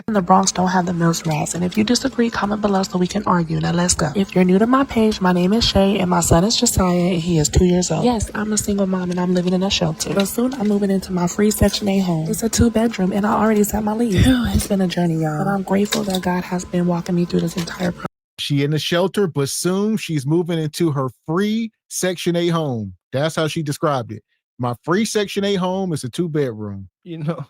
The Bronx don't have the most rats, and if you disagree, comment below so we can argue. Now let's go. If you're new to my page, my name is Shay, and my son is Josiah, and he is 2 years old. Yes, I'm a single mom, and I'm living in a shelter. But soon I'm moving into my free Section 8 home. It's a 2-bedroom, and I already set my lease. It's been a journey, y'all. But I'm grateful that God has been walking me through this entire process. She in the shelter, but soon she's moving into her free Section 8 home. That's how she described it. My free Section 8 home is a 2-bedroom. You know,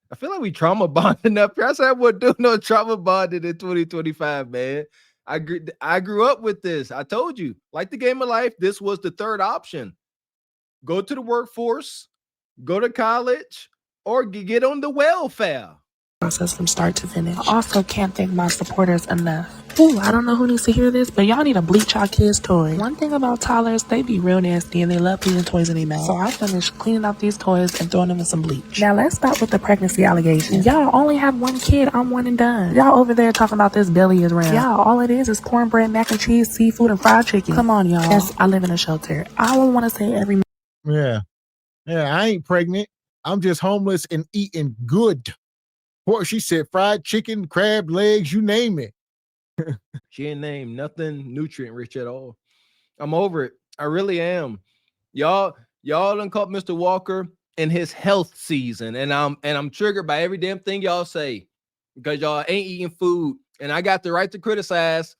I feel like we trauma bonding up here. I said I wouldn't do no trauma bonding in 2025, man. I grew up with this. I told you, like the game of life, this was the third option. Go to the workforce, go to college, or get on the welfare. Process from start to finish. I also can't thank my supporters enough. Ooh, I don't know who needs to hear this, but y'all need to bleach y'all kids' toys. One thing about toddlers, they be real nasty and they love putting toys in their mouth. So I finished cleaning out these toys and throwing them in some bleach. Now let's start with the pregnancy allegations. Y'all only have one kid, I'm one and done. Y'all over there talking about this belly is round. Y'all, all it is cornbread, mac and cheese, seafood, and fried chicken. Come on, y'all. Yes, I live in a shelter. I don't want to say every... Yeah, I ain't pregnant. I'm just homeless and eating good. Boy, she said fried chicken, crab legs, you name it. She ain't named nothing nutrient rich at all. I'm over it. I really am. Y'all done caught Mr. Walker in his health season, and I'm triggered by every damn thing y'all say because y'all ain't eating food, and I got the right to criticize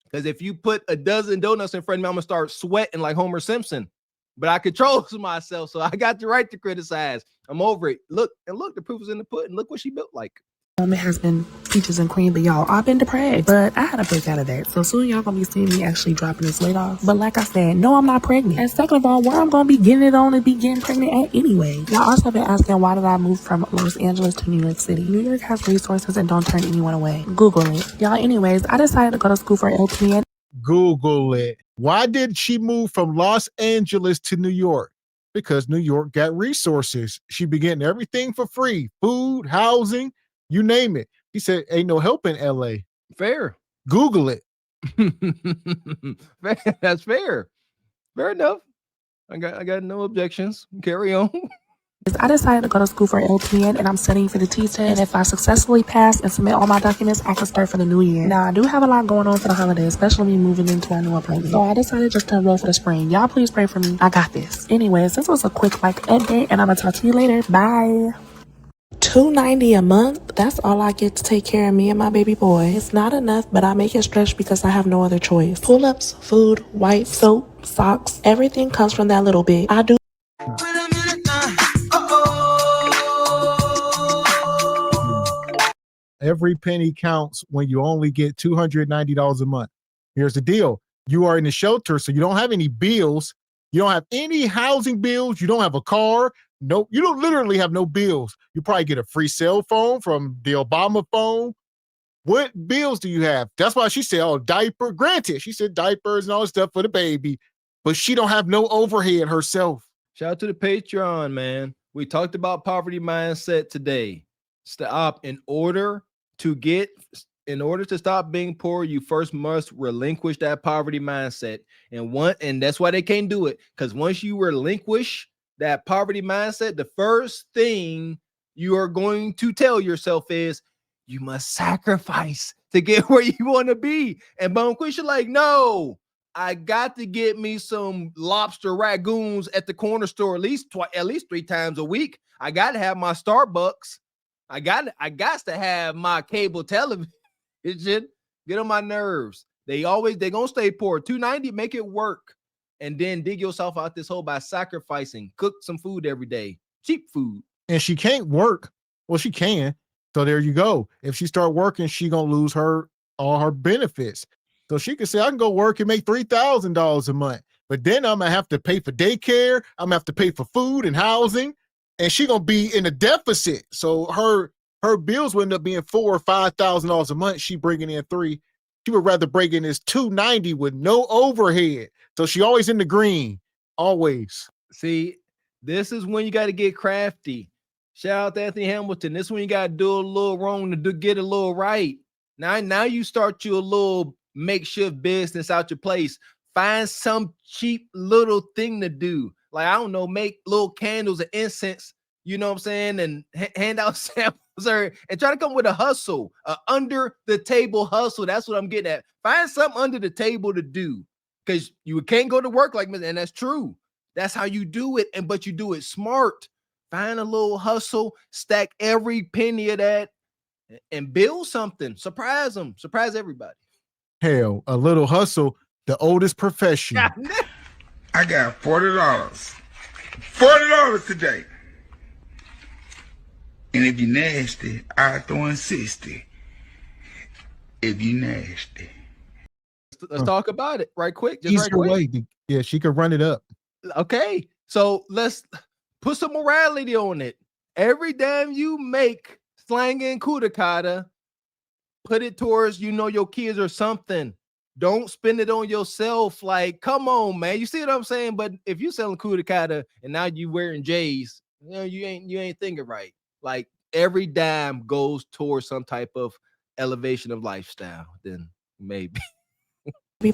because if you put a dozen donuts in front of me, I'm gonna start sweating like Homer Simpson. But I control myself, so I got the right to criticize. I'm over it. Look, the proof is in the pudding. Look what she built like. It has been peaches and cream, but y'all, I've been depressed, but I had to break out of that. So soon y'all gonna be seeing me actually dropping this weight off. But like I said, no, I'm not pregnant. And second of all, where I'm gonna be getting it on and be getting pregnant at anyway. Y'all also been asking why did I move from Los Angeles to New York City. New York has resources and don't turn anyone away. Google it. Y'all, anyways, I decided to go to school for LPN. Google it. Why did she move from Los Angeles to New York? Because New York got resources. She be getting everything for free. Food, housing, you name it. He said, ain't no help in LA. Fair. Google it. That's fair. Fair enough. I got no objections. Carry on. I decided to go to school for LPN and I'm studying for the T-test. And if I successfully pass and submit all my documents, I can start for the new year. Now, I do have a lot going on for the holidays, especially me moving into a new apartment. So I decided just to enroll for the spring. Y'all please pray for me. I got this. Anyways, this was a quick update and I'm gonna talk to you later. Bye. $290 a month, that's all I get to take care of me and my baby boy. It's not enough, but I make it stretch because I have no other choice. Pull-ups, food, wipes, soap, socks, everything comes from that little bit. I do. Every penny counts when you only get $290 a month. Here's the deal. You are in the shelter, so you don't have any bills. You don't have any housing bills. You don't have a car. No, you don't literally have no bills. You probably get a free cell phone from the Obama phone. What bills do you have? That's why she said, oh, diaper. Granted, she said diapers and all this stuff for the baby, but she don't have no overhead herself. Shout out to the Patreon, man. We talked about poverty mindset today. Stop. In order to stop being poor, you first must relinquish that poverty mindset. And that's why they can't do it. Because once you relinquish that poverty mindset, the first thing you are going to tell yourself is you must sacrifice to get where you want to be. And Bone Quisha like, no, I got to get me some lobster ragoons at the corner store at least 3 times a week. I got to have my Starbucks. I got to have my cable television. Get on my nerves. They gonna stay poor. $290, make it work. And then dig yourself out this hole by sacrificing. Cook some food every day. Cheap food. And she can't work. Well, she can. So there you go. If she start working, she gonna lose all her benefits. So she can say, I can go work and make $3,000 a month. But then I'm gonna have to pay for daycare. I'm gonna have to pay for food and housing. And she gonna be in a deficit. So her bills will end up being $4,000 or $5,000 a month. She bringing in $3,000. She would rather bring in this $290 with no overhead. So she always in the green, always. See, this is when you got to get crafty. Shout out to Anthony Hamilton. This is when you got to do a little wrong to get a little right. Now you start you a little makeshift business out your place. Find some cheap little thing to do. Like, I don't know, make little candles and incense, you know what I'm saying? And hand out samples sir, and try to come with a hustle, under the table hustle. That's what I'm getting at. Find something under the table to do, because you can't go to work like me, and that's true. That's how you do it, but you do it smart. Find a little hustle, stack every penny of that, and build something. Surprise them. Surprise everybody. Hell, a little hustle, the oldest profession. I got $40. $40 today. And if you nasty, I'll throw in 60. If you nasty. Let's talk about it right quick. Just Easier right quick. way. Yeah, she could run it up. Okay, so let's put some morality on it. Every damn you make slanging kudakata, put it towards, your kids or something. Don't spend it on yourself. Like, come on, man. You see what I'm saying? But if you selling kudakata and now you wearing J's, you ain't thinking right. Like, every dime goes towards some type of elevation of lifestyle. Then maybe.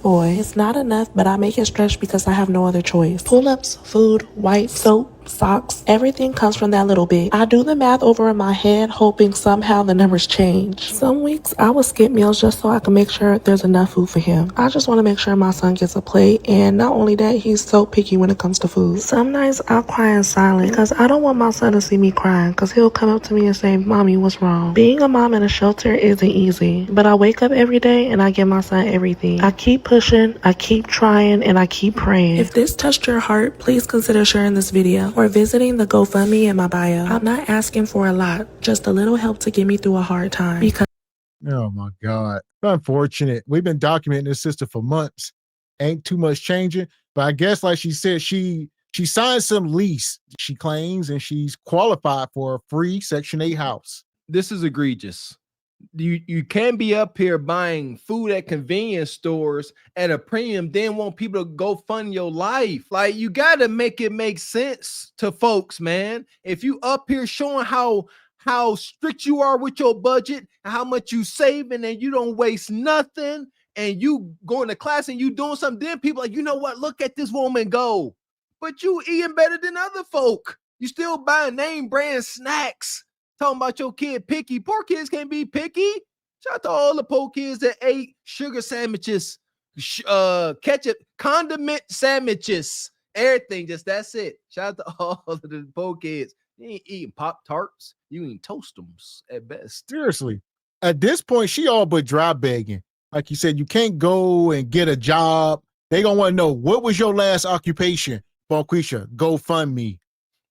Boy, it's not enough, but I make it stretch because I have no other choice. Pull-ups, food, wipes, soap, socks, everything comes from that little bit. I do the math over in my head, hoping somehow the numbers change. Some weeks I will skip meals just so I can make sure there's enough food for him. I just want to make sure my son gets a plate, and not only that, he's so picky when it comes to food. Some nights I'll cry in silence because I don't want my son to see me crying, because he'll come up to me and say, "Mommy, what's wrong?" Being a mom in a shelter isn't easy, but I wake up every day and I give my son everything. I keep pushing, I keep trying, and I keep praying. If this touched your heart, please consider sharing this video or visiting the GoFundMe in my bio. I'm not asking for a lot, just a little help to get me through a hard time. Because oh my God. Unfortunate. We've been documenting this sister for months. Ain't too much changing. But I guess, like she said, she signed some lease, she claims, and she's qualified for a free Section 8 house. This is egregious. You can't be up here buying food at convenience stores at a premium, then want people to go fund your life. Like, you got to make it make sense to folks, man. If you up here showing how strict you are with your budget and how much you saving and you don't waste nothing, and you going to class and you doing something, then people like, you know what? Look at this woman go. But you eating better than other folk. You still buying name brand snacks. Talking about your kid picky. Poor kids can't be picky. Shout out to all the poor kids that ate sugar sandwiches, ketchup, condiment sandwiches, everything. Just that's it. Shout out to all of the poor kids. You ain't eating Pop-Tarts. You eating Toastums at best. Seriously. At this point, she all but dry begging. Like you said, you can't go and get a job. They gonna want to know, what was your last occupation? Bonquisha, GoFundMe.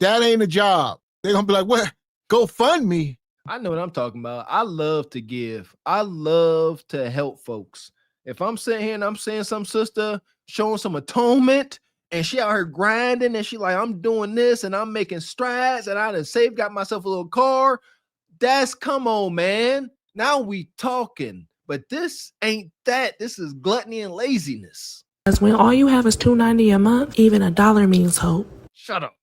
That ain't a job. They're gonna be like, what? GoFundMe? I know what I'm talking about. I love to give. I love to help folks. If I'm sitting here and I'm seeing some sister showing some atonement and she out here grinding and she like, I'm doing this and I'm making strides and I done saved, got myself a little car. That's, come on, man. Now we talking. But this ain't that. This is gluttony and laziness. when all you have is $2.90 a month, even $1 means hope. Shut up.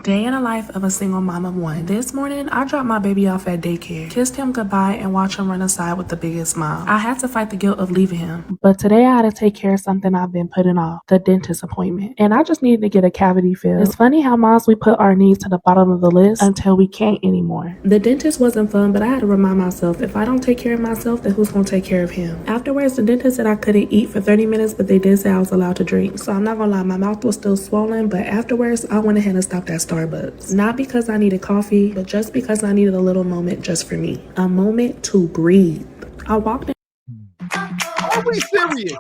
Day in the life of a single mom of one. This morning, I dropped my baby off at daycare, kissed him goodbye, and watched him run aside with the biggest smile. I had to fight the guilt of leaving him, but today I had to take care of something I've been putting off, the dentist appointment. And I just needed to get a cavity filled. It's funny how moms, we put our needs to the bottom of the list until we can't anymore. The dentist wasn't fun, but I had to remind myself, if I don't take care of myself, then who's going to take care of him? Afterwards, the dentist said I couldn't eat for 30 minutes, but they did say I was allowed to drink. So I'm not gonna lie, my mouth was still swollen, but afterwards, I went ahead and stopped at Starbucks. Not because I needed coffee, but just because I needed a little moment just for me. A moment to breathe. I walked in. Are we serious?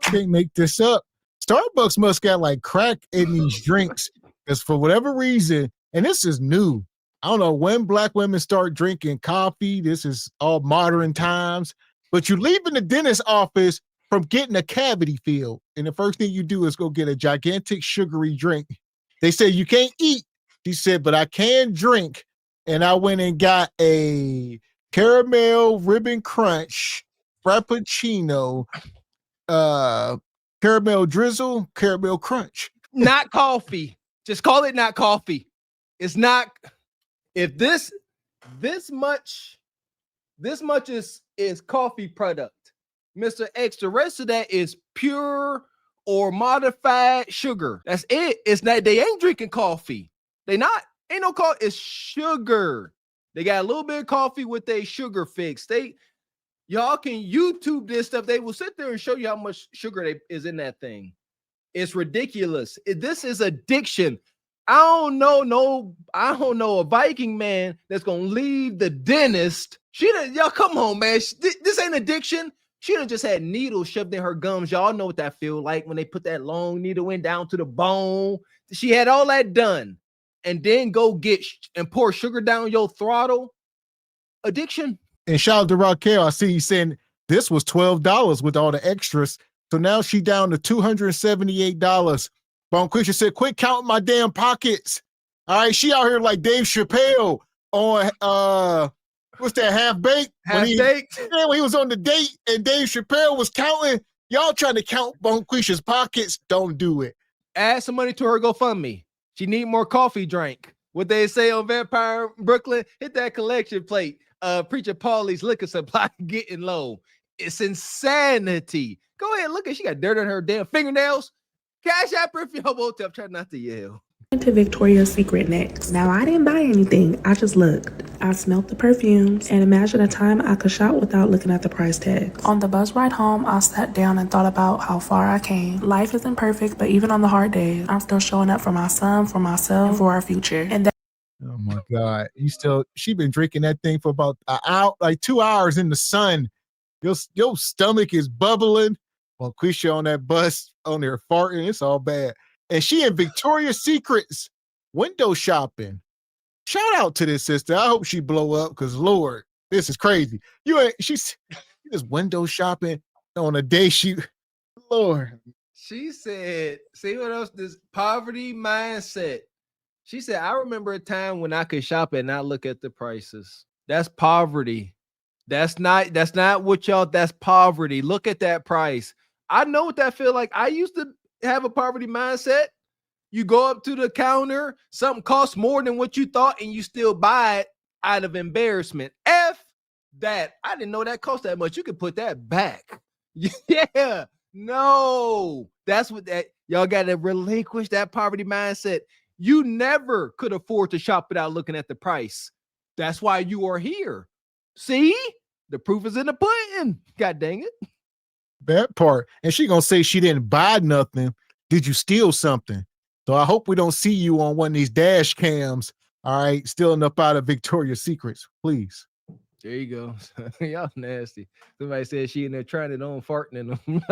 Can't make this up. Starbucks must got like crack in these drinks, because for whatever reason, and this is new, I don't know when black women start drinking coffee. This is all modern times, but you leave in the dentist's office from getting a cavity filled, and the first thing you do is go get a gigantic sugary drink. They say you can't eat. She said, but I can drink. And I went and got a caramel ribbon crunch frappuccino, caramel drizzle, caramel crunch. Not coffee. Just call it not coffee. It's not. If this much is coffee product, Mr. X, the rest of that is pure or modified sugar. That's it. It's not, they ain't drinking coffee. They not. Ain't no coffee. It's sugar. They got a little bit of coffee with a sugar fix. Y'all can YouTube this stuff. They will sit there and show you how much sugar is in that thing. It's ridiculous. This is addiction. I don't know a Viking man that's gonna leave the dentist. Y'all come on, man. This ain't addiction. She done just had needles shoved in her gums. Y'all know what that feel like when they put that long needle in down to the bone. She had all that done, and then go get and pour sugar down your throttle. Addiction. And shout out to Raquel. I see you saying this was $12 with all the extras. So now she down to $278. Bonquisha said, quit counting my damn pockets. All right, she out here like Dave Chappelle on what's that, Half Baked? Half-Baked? Yeah, when he was on the date and Dave Chappelle was counting. Y'all trying to count Bonquisha's pockets. Don't do it. Add some money to her GoFundMe. She need more coffee drink. What they say on Vampire Brooklyn, hit that collection plate. Preacher Paulie's liquor supply getting low. It's insanity. Go ahead, look at, she got dirt on her damn fingernails. Cash App if you want to. I'm trying not to yell. To Victoria's Secret next. Now, I didn't buy anything. I just looked. I smelled the perfumes and imagined a time I could shop without looking at the price tags. On the bus ride home, I sat down and thought about how far I came. Life isn't perfect, but even on the hard days, I'm still showing up for my son, for myself, and for our future. And Oh my God. She been drinking that thing for about an hour, like 2 hours in the sun. Your stomach is bubbling. Bonquisha on that bus on there farting. It's all bad. And she in Victoria's Secrets window shopping. Shout out to this sister. I hope she blow up because Lord, this is crazy. She's just window shopping on a day Lord. She said, see what else? This poverty mindset. She said, I remember a time when I could shop and not look at the prices. That's poverty. That's not what y'all, that's poverty. Look at that price. I know what that feel like. I used to have a poverty mindset. You go up to the counter, something costs more than what you thought, and you still buy it out of embarrassment. F that. I didn't know that cost that much. You could put that back. Yeah. No. That's what y'all got to relinquish that poverty mindset. You never could afford to shop without looking at the price. That's why you are here. See? The proof is in the pudding. God dang it. That part. And she gonna say she didn't buy nothing. Did you steal something? So I hope we don't see you on one of these dash cams. All right, stealing up out of Victoria's Secrets, please. There you go. Y'all nasty. Somebody said she in there trying it on, farting in them.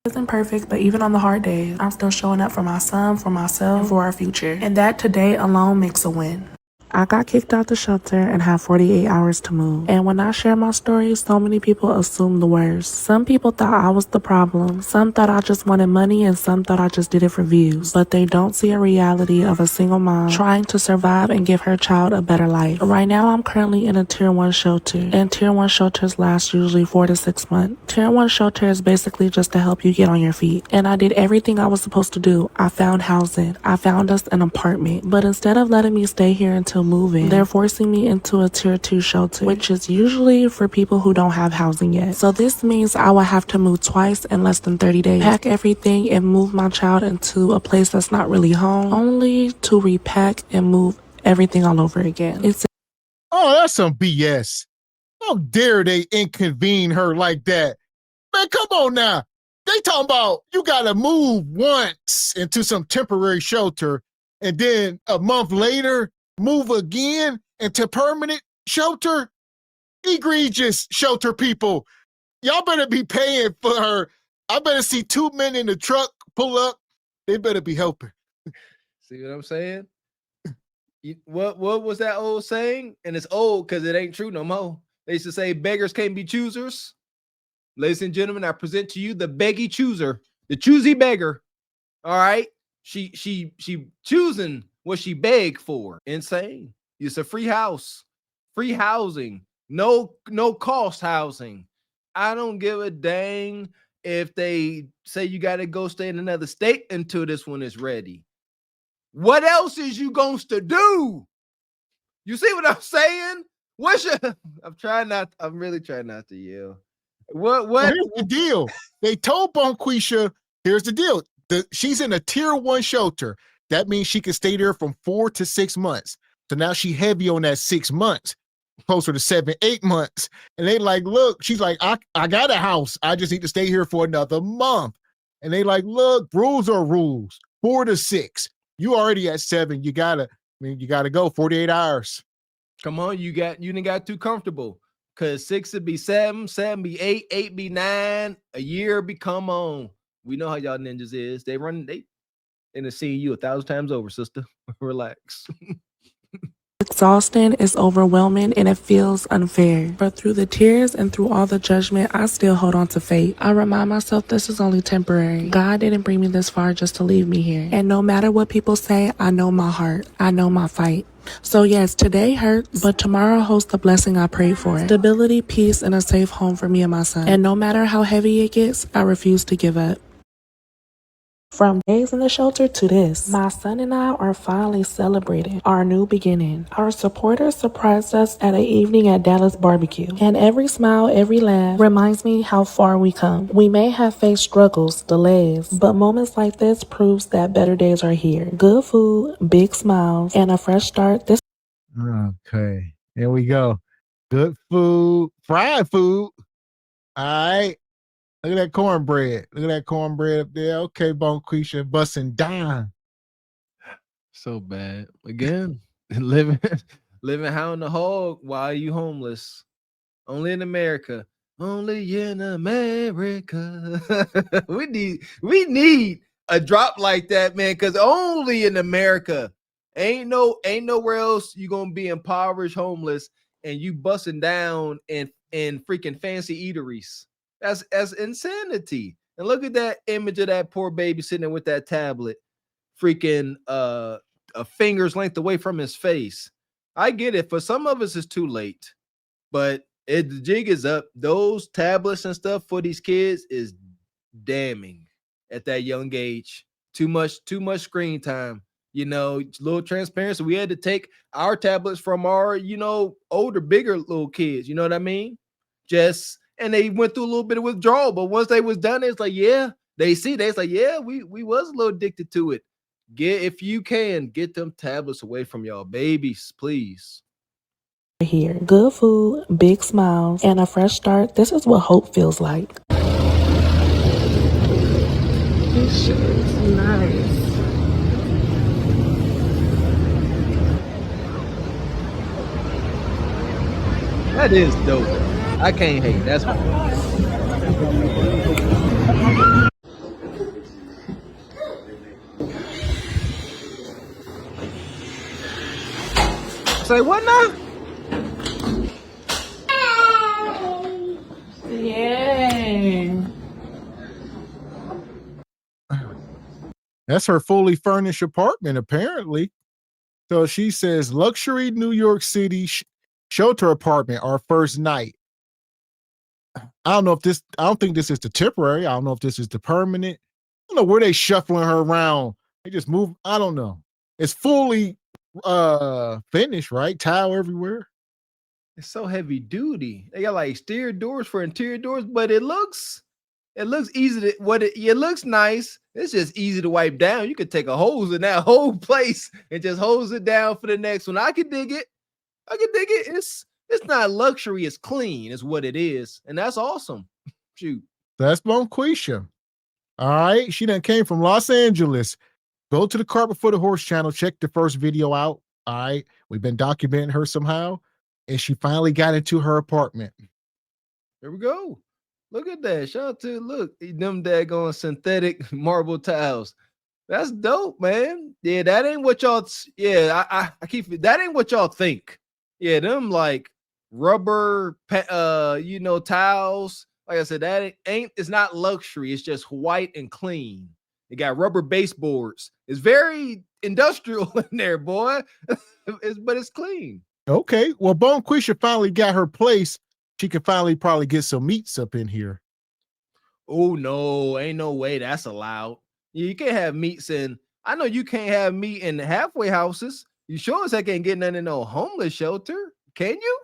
isn't perfect, but even on the hard days, I'm still showing up for my son, for myself, and for our future. And that today alone makes a win. I got kicked out the shelter and have 48 hours to move. And when I share my story, so many people assume the worst. Some people thought I was the problem. Some thought I just wanted money, and some thought I just did it for views. But they don't see a reality of a single mom trying to survive and give her child a better life. Right now, I'm currently in a Tier 1 shelter, and Tier 1 shelters last usually 4 to 6 months. Tier 1 shelter is basically just to help you get on your feet. And I did everything I was supposed to do. I found housing. I found us an apartment. But instead of letting me stay here until moving, they're forcing me into a Tier 2 shelter, which is usually for people who don't have housing yet. So this means I will have to move twice in less than 30 days, pack everything and move my child into a place that's not really home, only to repack and move everything all over again. Oh, that's some BS. How dare they inconvene her like that? Man, come on now. They talking about you gotta move once into some temporary shelter and then a month later move again into permanent shelter. Egregious shelter people. Y'all better be paying for her. I better see 2 men in the truck pull up. They better be helping. See what I'm saying? What was that old saying? And it's old because it ain't true no more. They used to say beggars can't be choosers. Ladies and gentlemen, I present to you the beggy chooser, the choosy beggar. All right. She choosing what she begged for. Insane. It's a free house, free housing, no cost housing. I don't give a dang if they say you got to go stay in another state until this one is ready. What else is you going to do? You see what I'm saying? I'm really trying not to yell. What? So here's the deal. They told Bonquisha, here's the deal. She's in a tier 1 shelter. That means she can stay there from 4 to 6 months. So now she heavy on that 6 months, closer to 7, 8 months. And they like, look, she's like, I got a house. I just need to stay here for another month. And they like, look, rules are rules. 4 to 6. You already at 7. You gotta go 48 hours. Come on, you didn't got too comfortable. Cause 6 would be 7, 7 be 8, 8 be 9, a year be come on. We know how y'all ninjas is. They in the see you 1,000 times over, sister. Relax. Exhausting, it's overwhelming, and it feels unfair. But through the tears and through all the judgment, I still hold on to faith. I remind myself this is only temporary. God didn't bring me this far just to leave me here. And no matter what people say, I know my heart. I know my fight. So yes, today hurts, but tomorrow holds the blessing I prayed for. Stability, peace, and a safe home for me and my son. And no matter how heavy it gets, I refuse to give up. From days in the shelter to this, my son and I are finally celebrating our new beginning. Our supporters surprised us at an evening at Dallas Barbecue, and every smile, every laugh reminds me how far we come. We may have faced struggles, delays, but moments like this proves that better days are here. Good food, big smiles, and a fresh start. Okay, here we go. Good food, fried food. All right. Look at that cornbread. Look at that cornbread up there. Okay, Bonquisha busting down. So bad. Again, living how in the hog. Why are you homeless? Only in America. Only in America. we need a drop like that, man, because only in America. Ain't nowhere else you gonna be impoverished, homeless, and you busting down in freaking fancy eateries. That's insanity. And look at that image of that poor baby sitting there with that tablet, freaking a finger's length away from his face. I get it. For some of us, it's too late, but the jig is up. Those tablets and stuff for these kids is damning at that young age. Too much screen time. Little transparency. We had to take our tablets from our, older, bigger little kids. You know what I mean? And they went through a little bit of withdrawal, but once they was done, it's like, yeah, it's like, yeah, we was a little addicted to it. If you can, get them tablets away from y'all babies, please. Here, good food, big smiles, and a fresh start. This is what hope feels like. This shit is nice. That is dope. I can't hate. That's hard. Say what now? Yeah. That's her fully furnished apartment, apparently. So she says, luxury New York City shelter apartment, our first night. I don't think this is the temporary. I don't know if this is the permanent. I don't know where they shuffling her around. They just move. I don't know. It's fully finished, right? Tile everywhere. It's so heavy duty. They got like exterior doors for interior doors, but it looks easy to it looks nice. It's just easy to wipe down. You could take a hose in that whole place and just hose it down for the next one. I can dig it. It's not luxury, it's clean, is what it is. And that's awesome. Shoot. That's Bonquisha. All right. She done came from Los Angeles. Go to the Carpet for the Horse channel. Check the first video out. All right. We've been documenting her somehow. And she finally got into her apartment. There we go. Look at that. Shout out to them daggone synthetic marble tiles. That's dope, man. Yeah, that ain't what y'all. I keep that ain't what y'all think. Yeah, them like rubber, tiles. Like I said, that it's not luxury. It's just white and clean. It got rubber baseboards. It's very industrial in there, boy. But it's clean. Okay. Well, Bonquisha finally got her place. She can finally probably get some meats up in here. Oh no, ain't no way that's allowed. You can't have meats in. I know you can't have meat in halfway houses. You sure as heck ain't getting none in no homeless shelter, can you?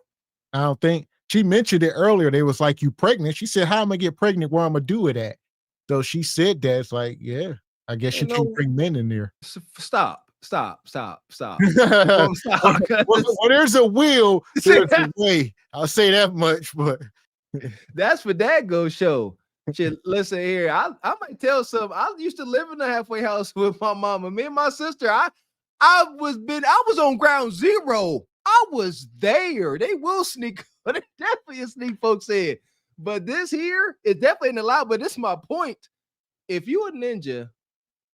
I don't think she mentioned it earlier. They was like, "You pregnant?" She said, "How am I get pregnant? Where I'm gonna do it at?" So she said that. It's like, yeah, I guess You you can't know, bring men in there. stop. well, Stop. well, there's a will, there's a way. I'll say that much, but That's for that go show. Shit, listen here. I might tell some. I used to live in a halfway house with my mama. Me and my sister. I was on ground zero. I was there. They will sneak. They definitely sneak folks in. But this here is definitely not allowed. But this is my point. If you a ninja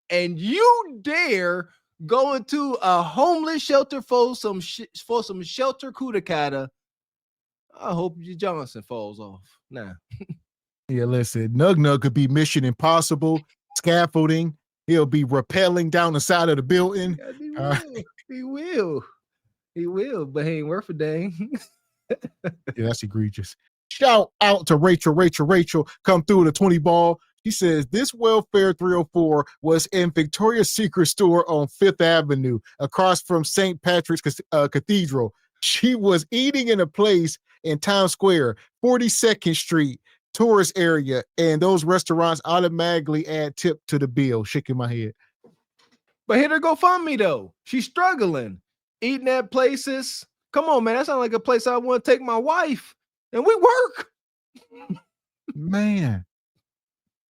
and you dare go into a homeless shelter for some shelter kudakata, I hope your Johnson falls off. Nah. yeah, listen, Nug Nug could be Mission Impossible, scaffolding. He'll be rappelling down the side of the building. Yeah, he will, but he ain't worth a dang. Yeah, that's egregious. Shout out to Rachel. Come through the 20 ball. She says, this welfare 304 was in Victoria's Secret store on 5th Avenue, across from St. Patrick's Cathedral. She was eating in a place in Times Square, 42nd Street, tourist area, and those restaurants automatically add tip to the bill. Shaking my head. But hit her GoFundMe though. She's struggling. Eating at places. Come on, man. That sounds like a place I want to take my wife. And we work. Man.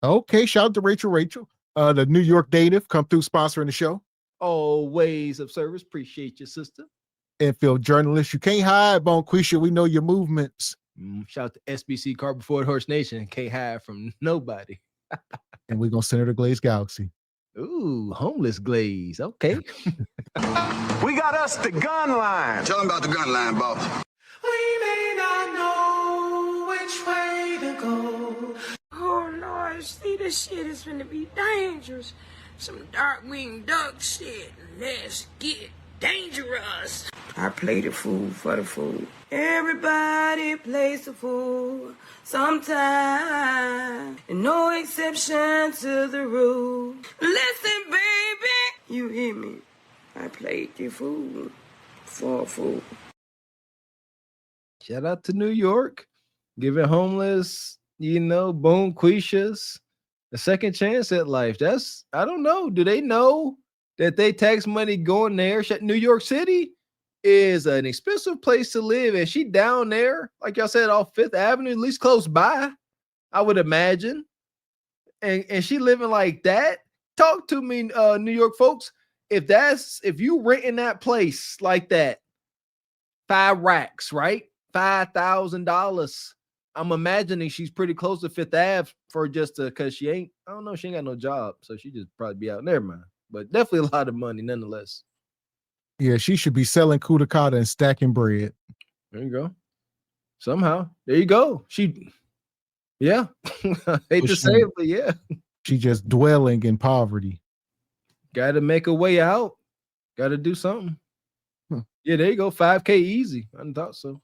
Okay, shout out to Rachel. The New York native, come through sponsoring the show. Always of service. Appreciate you, sister. Infield journalist. You can't hide, Bonquisha. We know your movements. Shout out to SBC Carbon Ford Horse Nation. Can't hide from nobody. And we're going to center the Glaze Galaxy. Ooh, homeless glaze. Okay. We got us the gun line. Tell them about the gun line, boss. We may not know which way to go. Oh Lord, see, this shit is gonna be dangerous. Some dark-winged duck shit. Let's get dangerous. I play the fool for the fool. Everybody plays the fool sometime. And no exception to the rule. Listen, baby, you hear me? I played the fool for a fool. Shout out to New York. Giving homeless, Bonquishas a second chance at life. That's, I don't know. Do they know that they tax money going there? New York City is an expensive place to live, and she down there, like y'all said, off 5th Avenue, at least close by, I would imagine. And she living like that. Talk to me, New York folks. If you renting that place like that, 5 racks, right? $5,000. I'm imagining she's pretty close to 5th Ave for just because she ain't got no job. So she just probably be out. Never mind. But definitely a lot of money nonetheless. Yeah, she should be selling kudakata and stacking bread. There you go. Somehow. There you go. Yeah. Hate to say it, but yeah. She just dwelling in poverty. Got to make a way out. Got to do something. Yeah, there you go. 5K easy. I thought so.